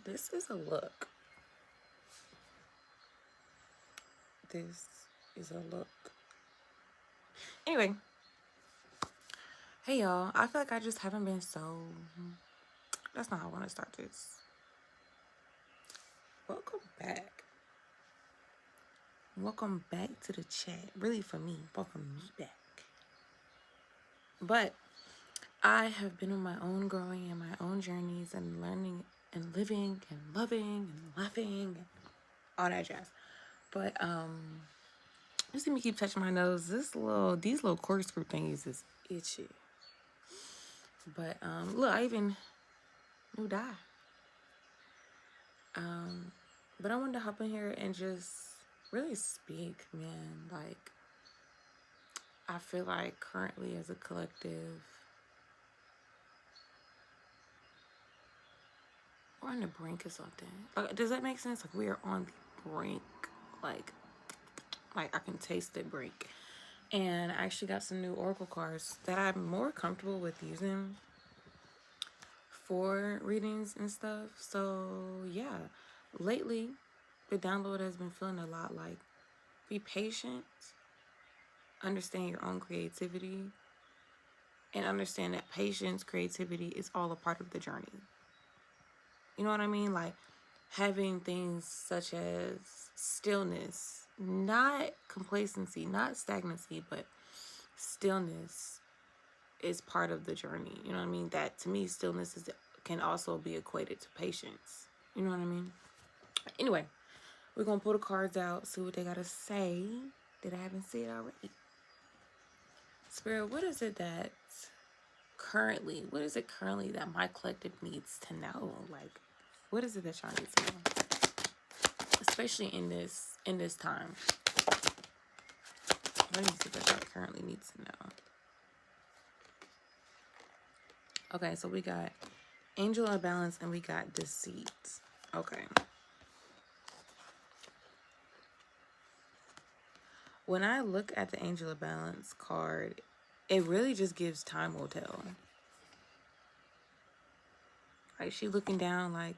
This is a look. This is a look. Anyway, hey y'all. I feel like I just haven't been so. That's not how I want to start this. Welcome back. Welcome back to the chat. Really, for me, welcome me back. But I have been on my own growing and my own journeys and learning and living and loving and laughing and all that jazz. But you see me keep touching my nose. These little corkscrew thingies is itchy. But look, I even knew dye. But I wanted to hop in here and just really speak, man. Like, I feel like currently as a collective, we're on the brink of something. Like, does that make sense? Like, we are on the brink. Like I can taste the brink. And I actually got some new Oracle cards that I'm more comfortable with using for readings and stuff. So yeah, lately the download has been feeling a lot like be patient, understand your own creativity, and understand that patience, creativity is all a part of the journey. You know what I mean? Like having things such as stillness, not complacency, not stagnancy, but stillness is part of the journey. You know what I mean? That to me, stillness can also be equated to patience. You know what I mean? Anyway, we're gonna pull the cards out, see what they gotta say that I haven't said already. Spirit, what is it currently that my collective needs to know? Like, what is it that y'all need to know? Especially in this time. What is it that y'all currently need to know? Okay, so we got Angel of Balance and we got Deceit. Okay. When I look at the Angel of Balance card, it really just gives time will tell. Like, she looking down like,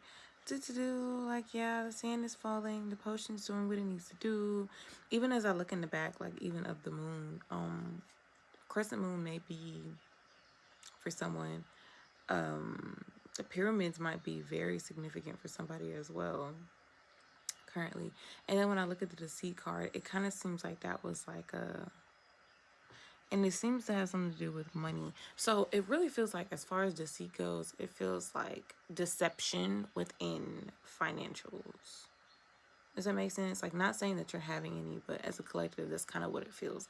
like, yeah, the sand is falling, the potion's doing what it needs to do. Even as I look in the back, like, even of the moon, crescent moon may be, for someone, the pyramids might be very significant for somebody as well, currently. And then when I look at the Deceit card, it kind of seems like that was like and it seems to have something to do with money. So it really feels like, as far as deceit goes, it feels like deception within financials. Does that make sense? Like, not saying that you're having any, but as a collective, that's kind of what it feels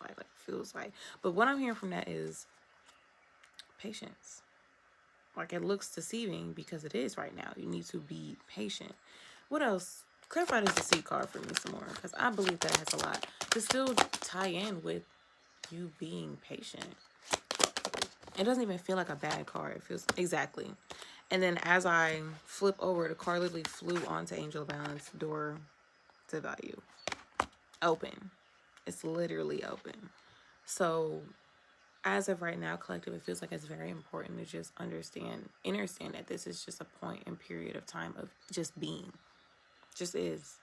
like. But what I'm hearing from that is patience. Like, it looks deceiving because it is right now. You need to be patient. What else? Clarify this deceit card for me some more, because I believe that has a lot to still tie in with you being patient. It doesn't even feel like a bad card. It feels exactly. And then as I flip over, the card literally flew onto Angel of Balance, door to value. Open. It's literally open. So as of right now, collective, it feels like it's very important to just understand that this is just a point and period of time of just being. Just is.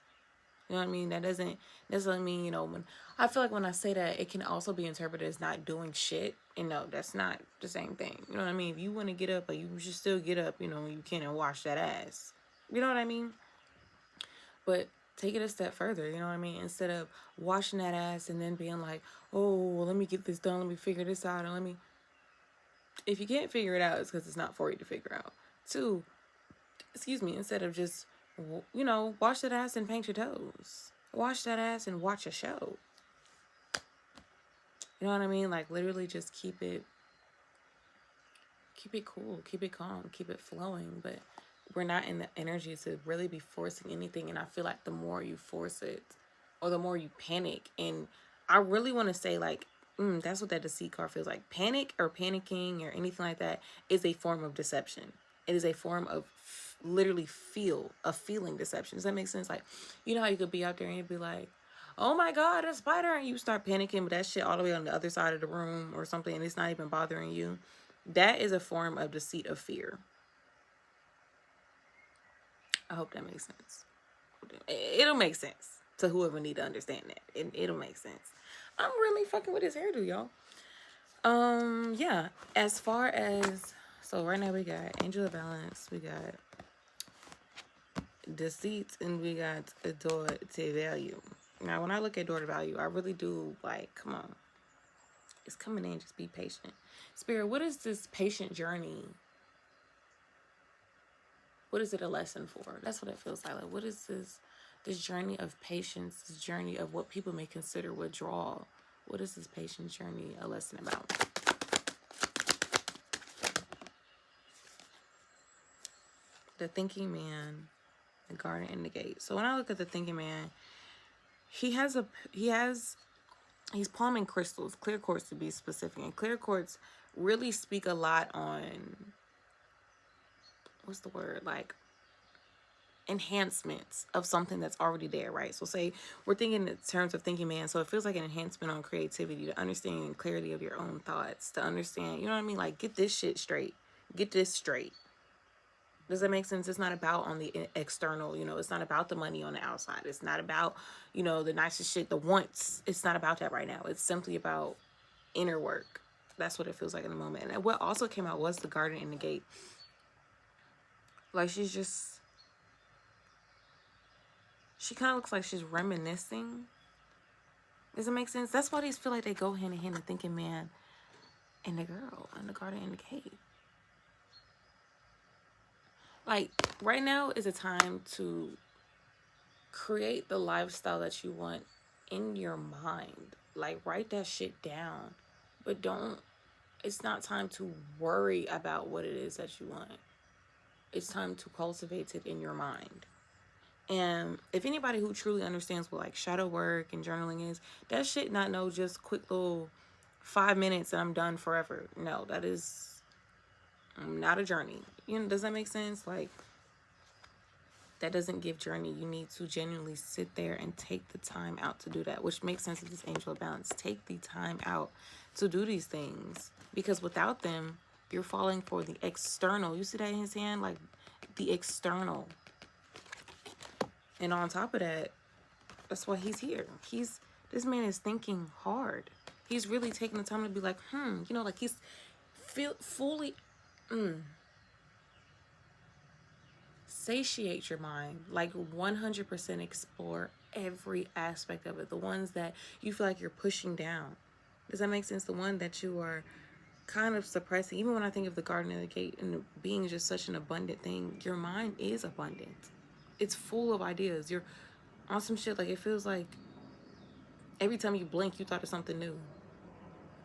You know what I mean? That doesn't necessarily mean, when I feel like when I say that, it can also be interpreted as not doing shit. And no, that's not the same thing. You know what I mean? If you want to get up, you should still get up, when you can, and wash that ass. You know what I mean? But take it a step further, you know what I mean? Instead of washing that ass and then being like, oh, well, let me get this done, let me figure this out, and if you can't figure it out, it's because it's not for you to figure out. Two, instead of just, wash that ass and paint your toes. Wash that ass and watch a show. You know what I mean? Like, literally just keep it cool, keep it calm, keep it flowing. But we're not in the energy to really be forcing anything. And I feel like the more you force it, or the more you panic, and I really want to say, like, that's what that deceit card feels like. Panic or panicking or anything like that is a form of deception. It is a form of literally feeling deception. Does that make sense? Like, you know how you could be out there and you'd be like, oh my God, a spider, and you start panicking, but that shit all the way on the other side of the room or something, and it's not even bothering you. That is a form of deceit of fear. I hope that makes sense. It'll make sense to whoever need to understand that. It'll make sense. I'm really fucking with his hairdo, y'all. Yeah. As far as, so right now we got Angel of Balance, we got Deceit, and we got Door to Value. Now, when I look at Door to Value, I really do like, come on, it's coming in. Just be patient. Spirit, what is this patient journey? What is it a lesson for? That's what it feels like. Like, what is this journey of patience, this journey of what people may consider withdrawal? What is this patient journey a lesson about? The Thinking Man, the Garden, and the Gate. So when I look at the Thinking Man, he's palming crystals, clear quartz to be specific, and clear quartz really speak a lot on, what's the word, like enhancements of something that's already there, right? So say we're thinking in terms of Thinking Man, so it feels like an enhancement on creativity, to understanding clarity of your own thoughts, to understand, you know what I mean, like get this shit straight, get this straight. Does that make sense? It's not about on the external, you know, it's not about the money on the outside. It's not about, you know, the nicest shit, the wants. It's not about that right now. It's simply about inner work. That's what it feels like in the moment. And what also came out was the Garden and the Gate. Like she kind of looks like she's reminiscing. Does it make sense? That's why these feel like they go hand in hand, the Thinking Man and the girl, and the Garden and the Gate. Like, right now is a time to create the lifestyle that you want in your mind. Like, write that shit down. But it's not time to worry about what it is that you want. It's time to cultivate it in your mind. And if anybody who truly understands what like shadow work and journaling is, that shit not no just quick little 5 minutes and I'm done forever. No, that is not a journey. You know, does that make sense? Like, that doesn't give journey. You need to genuinely sit there and take the time out to do that, which makes sense with this Angel of Balance. Take the time out to do these things, because without them, you're falling for the external. You see that in his hand? Like, the external. And on top of that, that's why he's here. This man is thinking hard. He's really taking the time to be like, you know, like he's fully satiate your mind, like 100% explore every aspect of it. The ones that you feel like you're pushing down. Does that make sense? The one that you are kind of suppressing. Even when I think of the Garden and the Gate and being just such an abundant thing, your mind is abundant. It's full of ideas. You're on some shit, like it feels like every time you blink, you thought of something new.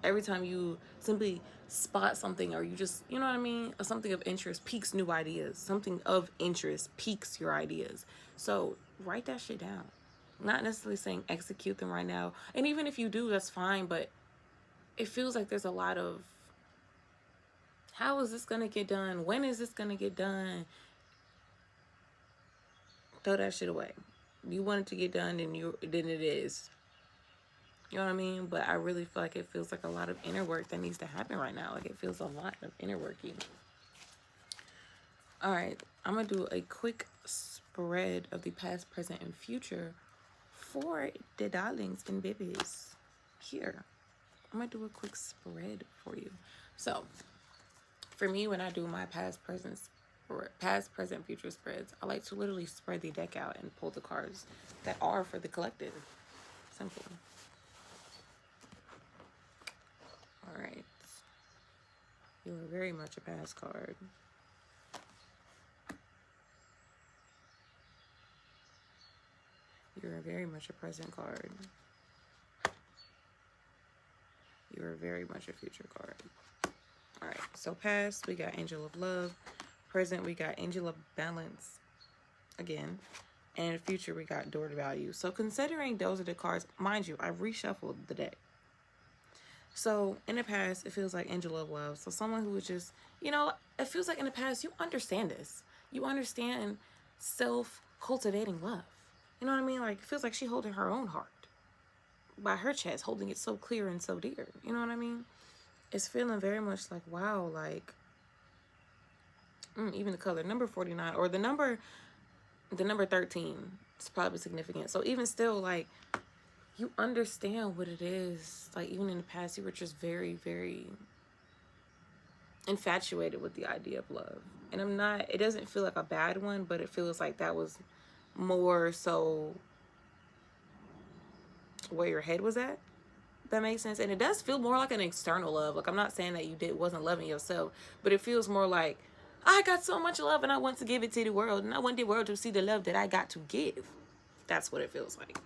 Every time you simply spot something, or you just, you know what I mean? Something of interest piques new ideas. Something of interest piques your ideas. So write that shit down. Not necessarily saying execute them right now. And even if you do, that's fine. But it feels like there's a lot of, how is this going to get done? When is this going to get done? Throw that shit away. You want it to get done, then it is. You know what I mean? But I really feel like it feels like a lot of inner work that needs to happen right now. Like it feels a lot of inner working. All right, I'm going to do a quick spread of the past, present, and future for the darlings and babies here. I'm going to do a quick spread for you. So, for me, when I do my past, present, future spreads, I like to literally spread the deck out and pull the cards that are for the collective. Simple. All right. You are very much a past card. You are very much a present card. You are very much a future card. All right. So past, we got Angel of Love. Present, we got Angel of Balance. Again. And in the future, we got Door to Value. So considering those are the cards, mind you, I've reshuffled the deck. So in the past, it feels like Angel of Love. So someone who is just, you know, it feels like in the past, you understand this. You understand self-cultivating love. You know what I mean? Like, it feels like she holding her own heart by her chest, holding it so clear and so dear. You know what I mean? It's feeling very much like, wow, like, even the color, number 49, or the number the number 13 is probably significant. So even still, like, you understand what it is. Like, even in the past, you were just very, very infatuated with the idea of love. And I'm not, it doesn't feel like a bad one, but it feels like that was more so where your head was at. That makes sense. And it does feel more like an external love. Like, I'm not saying that you wasn't loving yourself, but it feels more like, I got so much love and I want to give it to the world, and I want the world to see the love that I got to give. That's what it feels like.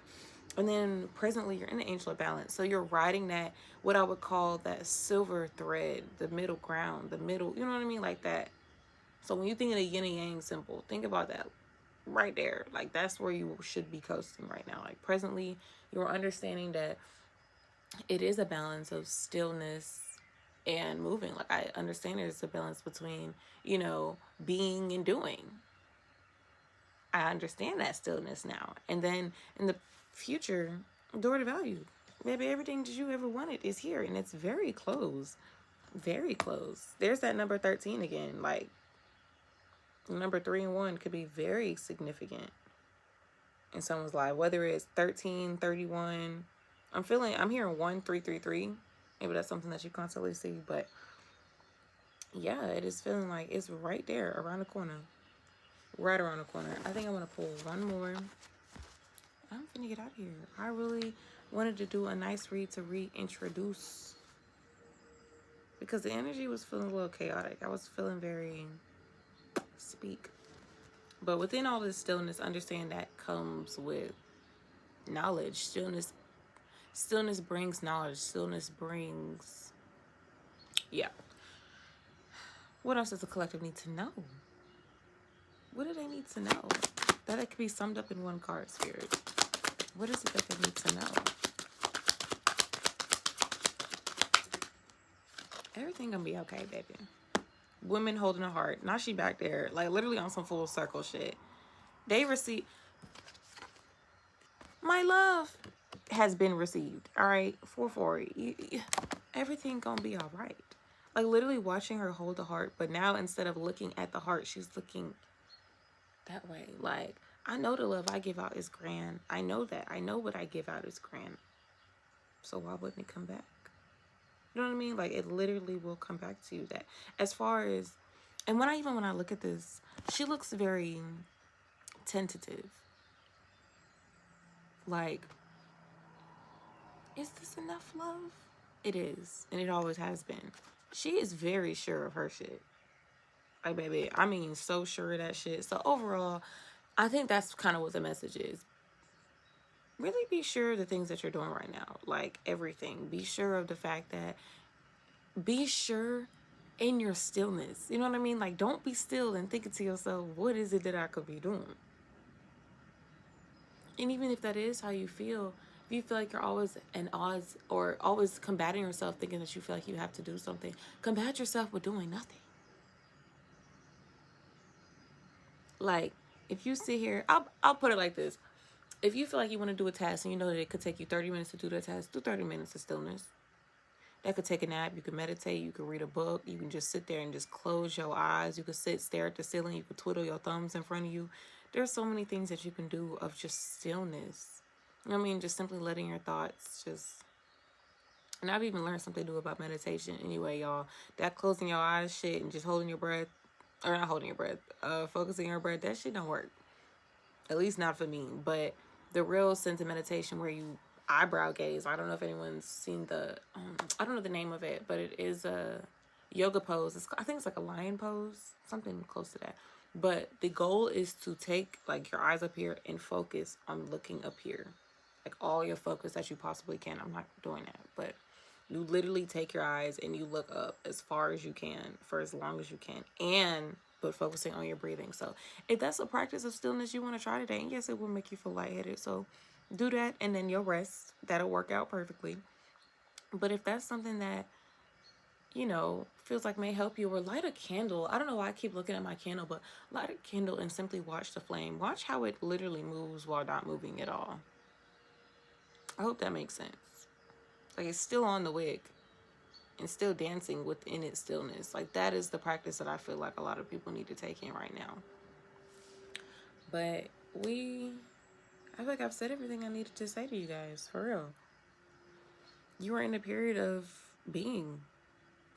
And then presently you're in the angel of balance. So you're riding that, what I would call that silver thread, the middle ground, the middle, you know what I mean? Like that. So when you think of the yin and yang symbol, think about that right there. Like, that's where you should be coasting right now. Like, presently you're understanding that it is a balance of stillness and moving. Like, I understand there's a balance between, you know, being and doing. I understand that stillness now. And then in the future, door to value. Maybe everything that you ever wanted is here, and it's very close. Very close. There's that number 13 again. Like, number 3 and 1 could be very significant in someone's life, whether it's 13, 31. I'm hearing 1333. Maybe that's something that you constantly see, but yeah, it is feeling like it's right there around the corner. Right around the corner. I think I want to pull one more. I'm finna get out of here. I really wanted to do a nice read to reintroduce, because the energy was feeling a little chaotic. I was feeling very speak. But within all this stillness, understand that comes with knowledge. Stillness brings knowledge. Stillness brings, yeah. What else does the collective need to know? What do they need to know? That it could be summed up in one card, Spirit. What is it that they need to know? Everything gonna be okay, baby. Women holding a heart. Now she back there, like, literally on some full circle shit. They receive. My love has been received. All right, 4-4. Everything gonna be all right. Like, literally watching her hold the heart, but now instead of looking at the heart, she's looking that way. Like, I know the love I give out is grand. I know that. I know what I give out is grand. So why wouldn't it come back? You know what I mean? Like, it literally will come back to you. That as far as, and when I look at this, she looks very tentative. Like, is this enough love? It is, and it always has been. She is very sure of her shit. Like, baby, I mean, so sure of that shit. So overall, I think that's kind of what the message is. Really be sure of the things that you're doing right now. Like, everything. Be sure of the fact that, be sure in your stillness. You know what I mean? Like, don't be still and thinking to yourself, what is it that I could be doing? And even if that is how you feel, if you feel like you're always in odds or always combating yourself, thinking that you feel like you have to do something, combat yourself with doing nothing. Like, if you sit here, I'll put it like this. If you feel like you want to do a task and you know that it could take you 30 minutes to do that task, do 30 minutes of stillness. That could take a nap. You can meditate. You can read a book. You can just sit there and just close your eyes. You could stare at the ceiling. You could twiddle your thumbs in front of you. There's so many things that you can do of just stillness. I mean, just simply letting your thoughts just... And I've even learned something new about meditation anyway, y'all. That closing your eyes shit and just holding your breath, or not holding your breath, focusing your breath, that shit don't work. At least not for me. But the real sense of meditation where you eyebrow gaze. I don't know if anyone's seen the, I don't know the name of it, but it is a yoga pose. I think it's like a lion pose, something close to that. But the goal is to take, like, your eyes up here and focus on looking up here. Like, all your focus that you possibly can. I'm not doing that, but you literally take your eyes and you look up as far as you can for as long as you can, but focusing on your breathing. So if that's a practice of stillness you want to try today, and yes, it will make you feel lightheaded, so do that, and then you'll rest. That'll work out perfectly. But if that's something that, you know, feels like may help you, or light a candle. I don't know why I keep looking at my candle, but light a candle and simply watch the flame. Watch how it literally moves while not moving at all. I hope that makes sense. Like, it's still on the wick and still dancing within its stillness. Like, that is the practice that I feel like a lot of people need to take in right now. But I feel like I've said everything I needed to say to you guys, for real. You are in a period of being.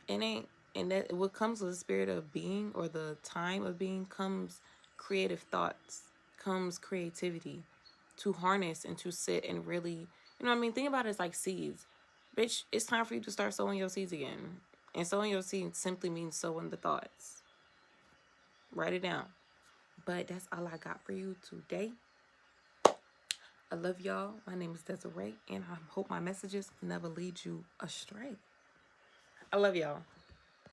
And that what comes with the spirit of being, or the time of being, comes creative thoughts, comes creativity to harness and to sit and really, you know what I mean? Think about it as like seeds. Bitch, it's time for you to start sowing your seeds again. And sowing your seeds simply means sowing the thoughts. Write it down. But that's all I got for you today. I love y'all. My name is Desiree, and I hope my messages never lead you astray. I love y'all.